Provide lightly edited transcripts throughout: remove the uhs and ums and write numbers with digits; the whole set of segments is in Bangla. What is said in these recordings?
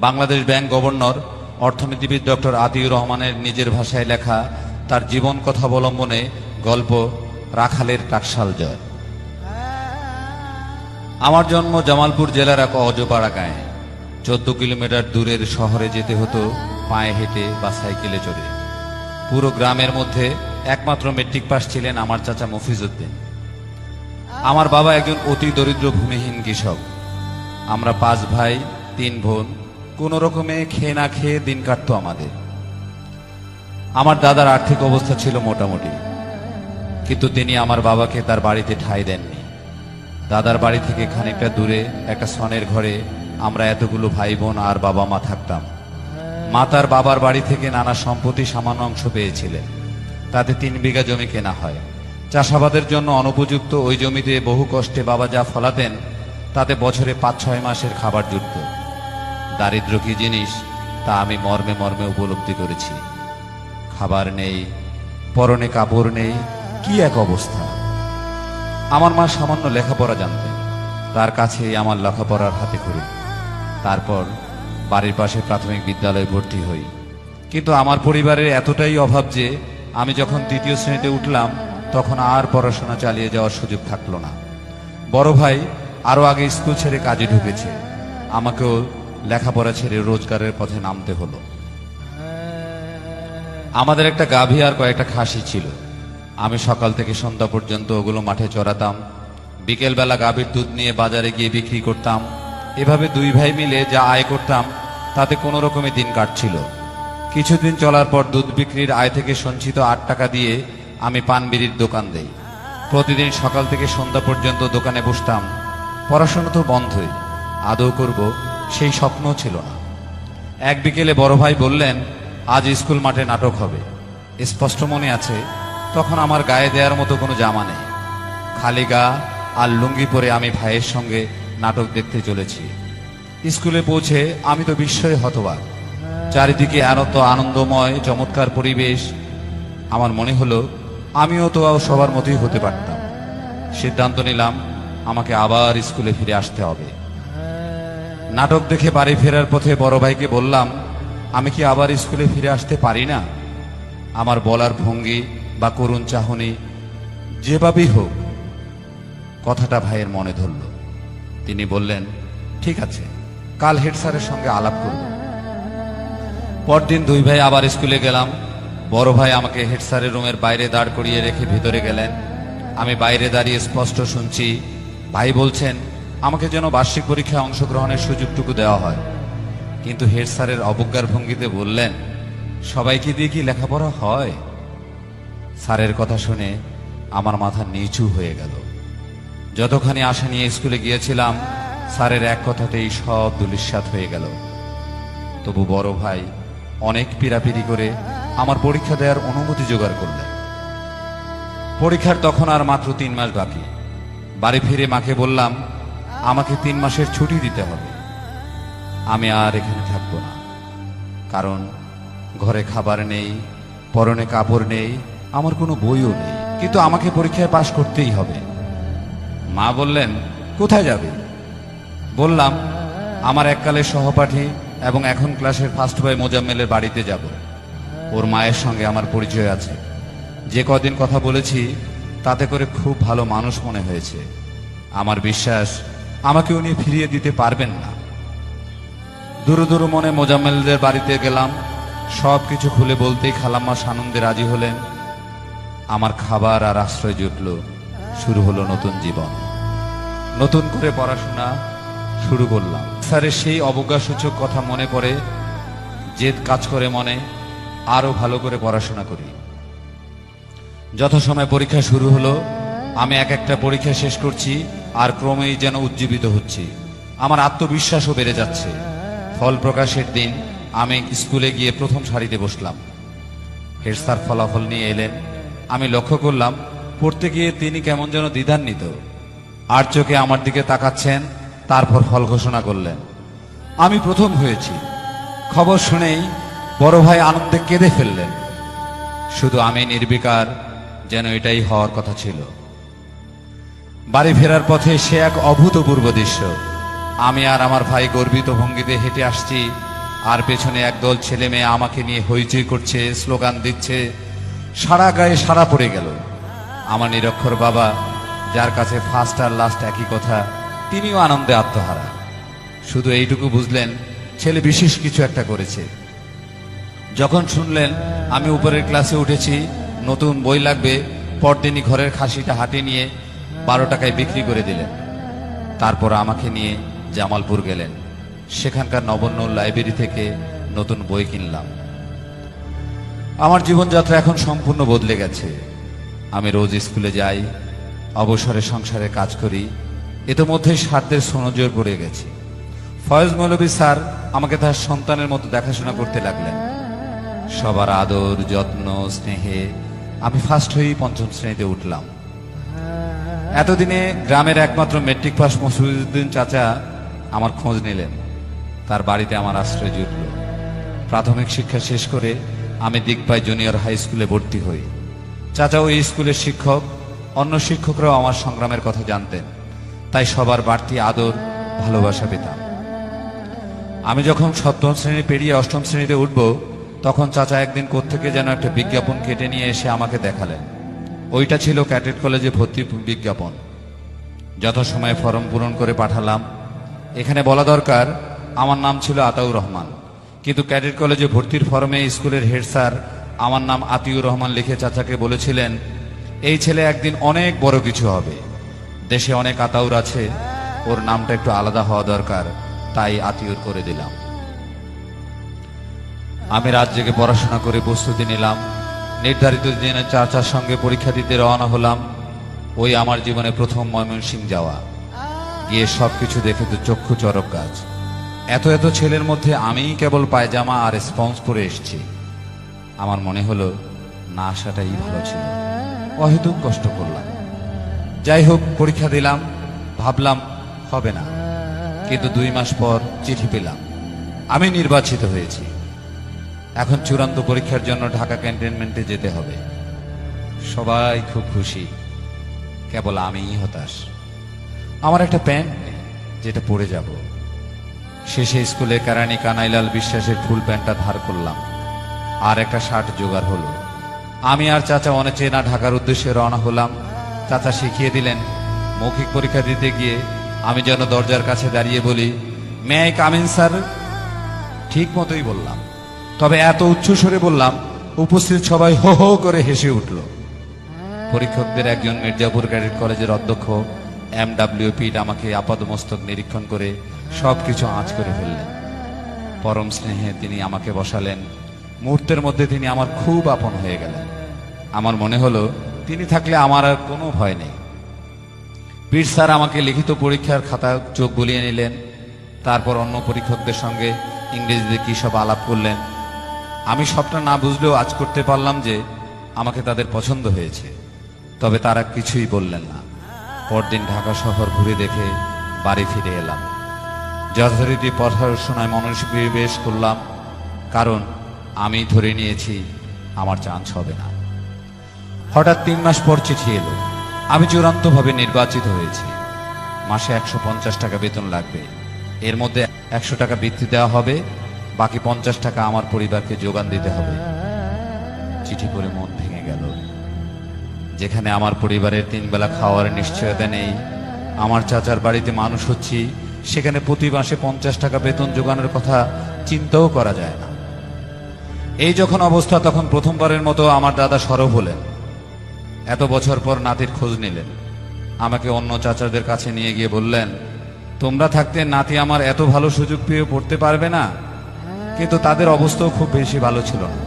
বাংলাদেশ ব্যাংক গভর্নর অর্থনীতিবিদ ডক্টর আতিউর রহমানের নিজের ভাষায় লেখা তার জীবন কথা অবলম্বনে গল্প রাখালের টাকশাল জয়। আমার জন্ম জামালপুর জেলার এক অজপাড়া গাঁয়ে। 14 কিলোমিটার দূরের শহরে যেতে হতো পায়ে হেঁটে বা সাইকেলে চড়ে। পুরো গ্রামের মধ্যে একমাত্র মেট্রিক পাস ছিলেন আমার চাচা মফিজউদ্দিন। আমার বাবা একজন অতি দরিদ্র ভূমিহীন কৃষক। আমরা 5 ভাই 3 বোন, কোনো রকমে খেয়ে না খেয়ে দিন কাটতো আমাদের। আমার দাদার আর্থিক অবস্থা ছিল মোটামুটি, কিন্তু তিনি আমার বাবাকে তার বাড়িতে ঠাঁই দেননি। দাদার বাড়ি থেকে খানিকটা দূরে একটা সনের ঘরে আমরা এতগুলো ভাই বোন আর বাবা মা থাকতাম। মা তার বাবার বাড়ি থেকে নানা সম্পত্তি সামান্য অংশ পেয়েছিলেন। তাতে 3 বিঘা জমি কেনা হয়। চাষাবাদের জন্য অনুপযুক্ত ওই জমিতে বহু কষ্টে বাবা যা ফলাতেন তাতে বছরে 5-6 মাসের খাবার জুটত। দারিদ্র কি জিনিস তা আমি মর্মে মর্মে উপলব্ধি করেছি। খাবার নেই, পরনে কাপড় নেই, কি এক অবস্থা। আমার মা সামান্য লেখাপড়া জানতেন, তার কাছেই আমার লেখাপড়ার হাতে খড়ি। তারপর বাড়ির পাশে প্রাথমিক বিদ্যালয়ে ভর্তি হই। কিন্তু আমার পরিবারের এতটাই অভাব যে আমি যখন 3য় শ্রেণীতে উঠলাম তখন আর পড়াশোনা চালিয়ে যাওয়ার সুযোগ থাকলো না। বড় ভাই আরো আগে স্কুল ছেড়ে কাজে ঢুকেছে। আমাকেও লেখাপড়া ছেড়ে রোজগারের পথে নামতে হলো। আমাদের একটা গাভী আর কয়েকটা খাসি ছিল। আমি সকাল থেকে সন্ধ্যা পর্যন্ত ওগুলো মাঠে চড়াতাম। বিকেলবেলা গাভীর দুধ নিয়ে বাজারে গিয়ে বিক্রি করতাম। এভাবে 2 ভাই মিলে যা আয় করতাম তাতে কোনো রকমে দিন কাটছিল। কিছুদিন চলার পর দুধ বিক্রির আয় থেকে সঞ্চিত 8 টাকা দিয়ে আমি পান বিড়ির দোকান দেই। প্রতিদিন সকাল থেকে সন্ধ্যা পর্যন্ত দোকানে বসতাম। পড়াশোনা তো বন্ধই, আদৌ করব সেই স্বপ্নও ছিল না। এক বিকেলে বড় ভাই বললেন, আজ স্কুল মাঠে নাটক হবে। স্পষ্ট মনে আছে, তখন আমার গায়ে দেওয়ার মতো কোনো জামা নেই। খালি গা আর লুঙ্গি পরে আমি ভাইয়ের সঙ্গে নাটক দেখতে চলেছি। স্কুলে পৌঁছে আমি তো বিস্ময়ে হতবাক। চারিদিকে এত আনন্দময় চমৎকার পরিবেশ। আমার মনে হলো আমিও তো সবার মতোই হতে পারতাম। সিদ্ধান্ত নিলাম আমাকে আবার স্কুলে ফিরে আসতে হবে। নাটক দেখে বাড়ি ফেরার পথে বড় ভাইকে বললাম, আমি কি আবার স্কুলে ফিরে আসতে পারি না? আমার বলার ভঙ্গি বা করুণ চাহনি যেভাবেই হোক কথাটা ভাইয়ের মনে ধরল। তিনি বললেন, ঠিক আছে, কাল হেড স্যারের সঙ্গে আলাপ করব। পরদিন 2 ভাই আবার স্কুলে গেলাম। বড় ভাই আমাকে হেড স্যারের রুমের বাইরে দাঁড় করিয়ে রেখে ভেতরে গেলেন। আমি বাইরে দাঁড়িয়ে স্পষ্ট শুনছি ভাই বলছেন আমাকে যেন বার্ষিক পরীক্ষায় অংশগ্রহণের সুযোগটুকু দেওয়া হয়। কিন্তু হেড স্যারের অবজ্ঞার ভঙ্গিতে বললেন, সবাইকে দিয়ে কি লেখাপড়া হয়? স্যারের কথা শুনে আমার মাথা নিচু হয়ে গেল। যতখানি আশা নিয়ে স্কুলে গিয়েছিলাম স্যারের এক কথাতেই সব ধূলিসাৎ হয়ে গেল। তবু বড় ভাই অনেক পীড়াপিড়ি করে আমার পরীক্ষা দেওয়ার অনুমতি জোগাড় করলেন। পরীক্ষার তখন আর মাত্র 3 মাস বাকি। বাড়ি ফিরে মাকে বললাম, আমাকে 3 মাসের ছুটি দিতে হবে। আমি আর এখানে থাকবো না, কারণ ঘরে খাবার নেই, পরনে কাপড় নেই, আমার কোনো বইও নেই, কিন্তু আমাকে পরীক্ষায় পাশ করতেই হবে। মা বললেন, কোথায় যাবে? বললাম, আমার এককালের সহপাঠী এবং এখন ক্লাসের ফার্স্ট বয় মোজাম্মেলের বাড়িতে যাব। ওর মায়ের সঙ্গে আমার পরিচয় আছে। যে কদিন কথা বলেছি তাতে করে খুব ভালো মানুষ মনে হয়েছে। আমার বিশ্বাস আমাকে উনি ফিরিয়ে দিতে পারবেন না। দূর দূর মনে মোজাম্মেলদের বাড়িতে গেলাম। সব কিছু খুলে বলতেই খালাম্মা সানন্দে রাজি হলেন। আমার খাবার আর আশ্রয় জুটল। শুরু হলো নতুন জীবন। নতুন করে পড়াশোনা শুরু করলাম। স্যারের সেই অবজ্ঞাসূচক কথা মনে পড়ে। জেদ কাজ করে মনে, আরো ভালো করে পড়াশোনা করি। যথাসময়ে পরীক্ষা শুরু হলো। আমি এক একটা পরীক্ষা শেষ করছি আর ক্রমেই যেন উজ্জীবিত হচ্ছি। আমার আত্মবিশ্বাসও বেড়ে যাচ্ছে। ফল প্রকাশের দিন আমি স্কুলে গিয়ে প্রথম সারিতে বসলাম। হেড স্যার ফলাফল নিয়ে এলেন। আমি লক্ষ্য করলাম পড়তে গিয়ে তিনি কেমন যেন দ্বিধান্বিত। আর চোখে আমার দিকে তাকাচ্ছেন। তারপর ফল ঘোষণা করলেন। আমি প্রথম হয়েছি। খবর শুনেই বড় ভাই আনন্দে কেঁদে ফেললেন। শুধু আমি নির্বিকার, যেন এটাই হওয়ার কথা ছিল। বাড়ি ফেরার পথে সে এক অভূতপূর্ব দৃশ্য। আমি আর আমার ভাই গর্বিত ভঙ্গিতে হেঁটে আসছি, আর পেছনে একদল ছেলে মেয়ে আমাকে নিয়ে হইচই করছে, স্লোগান দিচ্ছে। সারা গায়ে সারা পড়ে গেল। আমার নিরক্ষর বাবা, যার কাছে ফার্স্ট আর লাস্ট একই কথা, তিনিও আনন্দে আত্মহারা। শুধু এইটুকু বুঝলেন ছেলে বিশেষ কিছু একটা করেছে। যখন শুনলেন আমি উপরের ক্লাসে উঠেছি, নতুন বই লাগবে, পরদিনই ঘরের খাসিটা হাটে নিয়ে 12 টাকায় বিক্রি করে দিলেন। তারপর আমাকে নিয়ে জামালপুর গেলেন। সেখানকার নবন্ন লাইব্রেরি থেকে নতুন বই কিনলাম। আমার জীবনযাত্রা এখন সম্পূর্ণ বদলে গেছে। আমি রোজ স্কুলে যাই, অবসরে সংসারে কাজ করি। ইতোমধ্যেই সাধ্যের সনজর পড়ে গেছি। ফয়েজ মৌলভী স্যার আমাকে তার সন্তানের মতো দেখাশোনা করতে লাগলেন। সবার আদর, যত্ন, স্নেহে আমি ফার্স্ট হয়েই 5ম শ্রেণীতে উঠলাম। এতদিনে গ্রামের একমাত্র মেট্রিক পাস মসিউদ্দিন চাচা আমার খোঁজ নিলেন। তার বাড়িতে আমার আশ্রয় জুটল। প্রাথমিক শিক্ষা শেষ করে আমি দিকপাই জুনিয়র হাই স্কুলে ভর্তি হই। চাচা ওই স্কুলের শিক্ষক। অন্য শিক্ষকরাও আমার সংগ্রামের কথা জানতেন, তাই সবার বাড়তি আদর, ভালোবাসা পেতাম। আমি যখন 7ম শ্রেণী পেরিয়ে 8ম শ্রেণীতে উঠব, তখন চাচা একদিন কোত্থেকে যেন একটা বিজ্ঞাপন কেটে নিয়ে এসে আমাকে দেখালেন। ওইটা ছিল ক্যাডেট কলেজে ভর্তির বিজ্ঞাপন। যথাসময়ে ফর্ম পূরণ করে পাঠালাম। এখানে বলা দরকার, আমার নাম ছিল আতাউর রহমান, কিন্তু ক্যাডেট কলেজে ভর্তির ফর্মে স্কুলের হেড স্যার আমার নাম আতিউর রহমান লিখে চাচাকে বলেছিলেন, এই ছেলে একদিন অনেক বড় কিছু হবে। দেশে অনেক আতাউর আছে, ওর নামটা একটু আলাদা হওয়া দরকার, তাই আতিউর করে দিলাম। আমি রাত জেগে পড়াশোনা করে প্রস্তুতি নিলাম। নির্ধারিত দিনে চাচার সঙ্গে পরীক্ষা দিতে রওনা হলাম। ওই আমার জীবনে প্রথম ময়মনসিংহ যাওয়া। গিয়ে সবকিছু দেখে তো চক্ষু চরক গাছ। এত এত ছেলের মধ্যে আমিই কেবল পায়জামা আর স্পঞ্জ পরে এসেছি। আমার মনে হলো না আসাটাই ভালো ছিল। অহেতুক কষ্ট করলাম। যাই হোক, পরীক্ষা দিলাম। ভাবলাম হবে না, কিন্তু 2 মাস পর চিঠি পেলাম, আমি নির্বাচিত হয়েছি। এখন চূড়ান্ত পরীক্ষার জন্য ঢাকা ক্যান্টনমেন্টে যেতে হবে। সবাই খুব খুশি, কেবল আমিই হতাশ। আমার একটা প্যান্ট নেই যেটা পরে যাব। শেষে স্কুলে কারানি কানাইলাল বিশ্বাসের ফুল প্যান্টটা ধার করলাম, আর একটা শার্ট জোগাড় হলো। আমি আর চাচা অনেচেনা ঢাকার উদ্দেশ্যে রওনা হলাম। চাচা শিখিয়ে দিলেন, মৌখিক পরীক্ষা দিতে গিয়ে আমি যেন দরজার কাছে দাঁড়িয়ে বলি, may I come in sir? ঠিক মতোই বললাম, তবে এত উচ্চস্বরে বললাম উপস্থিত সবাই হো হো করে হেসে উঠল। পরীক্ষকদের একজন মির্জাপুর ক্যাডেট কলেজের অধ্যক্ষ MW পিট আমাকে আপাদমস্তক নিরীক্ষণ করে সবকিছু আঁচ করে ফেললেন। পরম স্নেহে তিনি আমাকে বসালেন। মুহূর্তের মধ্যে তিনি আমার খুব আপন হয়ে গেলেন। আমার মনে হলো তিনি থাকলে আমার আর কোনো ভয় নেই। পিট স্যার আমাকে লিখিত পরীক্ষার খাতা চোখ বুলিয়ে নিলেন। তারপর অন্য পরীক্ষকদের সঙ্গে ইংরেজিতে কী সব আলাপ করলেন। আমি সবটা না বুঝলেও আজ করতে পারলাম যে আমাকে তাদের পছন্দ হয়েছে। তবে তারা কিছুই বললেন না। পরদিন ঢাকা শহর ঘুরে দেখে বাড়ি ফিরে এলাম। যথারীতি পড়াশোনায় মনোনিবেশ করলাম, কারণ আমি ধরে নিয়েছি আমার চান্স হবে না। হঠাৎ 3 মাস পর চিঠি এলো, আমি চূড়ান্তভাবে নির্বাচিত হয়েছি। মাসে 150 টাকা বেতন লাগবে। এর মধ্যে 100 টাকা বৃত্তি দেওয়া হবে, বাকি 50 টাকা আমার পরিবারকে যোগান দিতে হবে। চিঠি পড়ে মন ভেঙে গেল। যেখানে আমার পরিবারের 3 বেলা খাওয়ার নিশ্চয়তা নেই, আমার চাচার বাড়িতে মানুষ হচ্ছি, সেখানে প্রতি মাসে 50 টাকা বেতন যোগানোর কথা চিন্তাও করা যায় না। এই যখন অবস্থা, তখন প্রথমবারের মতো আমার দাদা সরব হলেন। এত বছর পর নাতির খোঁজ নিলেন। আমাকে অন্য চাচাদের কাছে নিয়ে গিয়ে বললেন, তোমরা থাকতে নাতি আমার এত ভালো সুযোগ পেয়ে পড়তে পারবে না। কিন্তু তাদের অবস্থাও খুব বেশি ভালো ছিল না।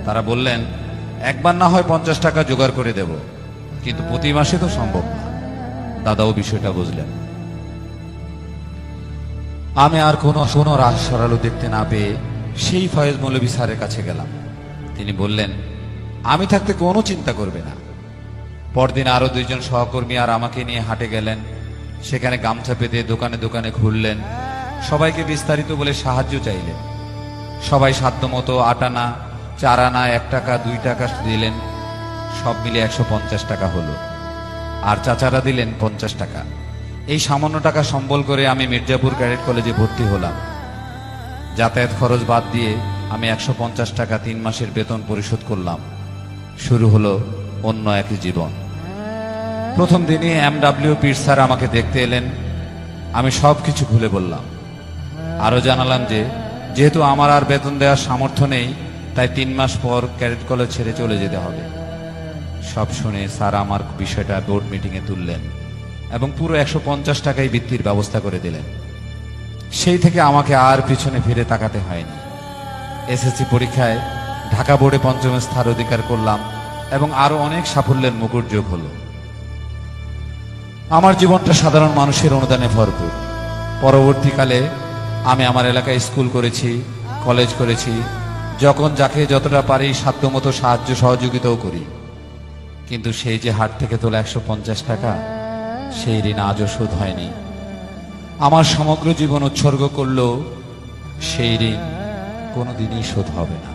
তারা বললেন, একবার না হয় 50 টাকা জোগাড় করে দেব, কিন্তু প্রতি মাসে তো সম্ভব না। দাদাও বিষয়টা বুঝলেন। আমি আর কোনো রাস সরালো দেখতে না পেয়ে সেই ফয়েজ মৌলভী স্যারের কাছে গেলাম। তিনি বললেন, আমি থাকতে কোনো চিন্তা করবে না। পরদিন আরো 2 জন সহকর্মী আর আমাকে নিয়ে হাটে গেলেন। সেখানে গামছা পেতে দোকানে দোকানে ঘুরলেন। সবাইকে বিস্তারিত বলে সাহায্য চাইলেন। সবাই সাধ্যমতো 8 আনা, 4 আনা, 1 টাকা, 2 টাকা দিলেন। সব মিলে 150 টাকা হলো। আর চাচারা দিলেন 50 টাকা। এই সামান্য টাকা সম্বল করে আমি মির্জাপুর ক্যাডেট কলেজে ভর্তি হলাম। যাতায়াত খরচ বাদ দিয়ে আমি 150 টাকা 3 মাসের বেতন পরিশোধ করলাম। শুরু হলো অন্য একই জীবন। প্রথম দিনই MW পীর স্যার আমাকে দেখতে এলেন। আমি সব কিছু খুলে বললাম। আরও জানালাম যে যেহেতু আমার আর বেতন দেওয়ার সামর্থ্য নেই, তাই 3 মাস পর ক্যাডেট কলেজ ছেড়ে চলে যেতে হবে। সব শুনে স্যার আমার বিষয়টা বোর্ড মিটিংয়ে তুললেন এবং পুরো 150 টাকাই বৃত্তির ব্যবস্থা করে দিলেন। সেই থেকে আমাকে আর পিছনে ফিরে তাকাতে হয়নি। SSC পরীক্ষায় ঢাকা বোর্ডে 5ম স্থান অধিকার করলাম এবং আরো অনেক সাফল্যের মুকুট যোগ হলো। আমার জীবনটা সাধারণ মানুষের অনুদানে ভরপুর। পরবর্তীকালে আমি আমার এলাকায় স্কুল করেছি, কলেজ করেছি, যখন যাকে যতটা পারি সাধ্যমতো সাহায্য সহযোগিতাও করি। কিন্তু সেই যে হাট থেকে তোলা 150 টাকা, সেই ঋণ আজও শোধ হয়নি। আমার সমগ্র জীবন উৎসর্গ করলেও সেই ঋণ কোনোদিনই শোধ হবে না।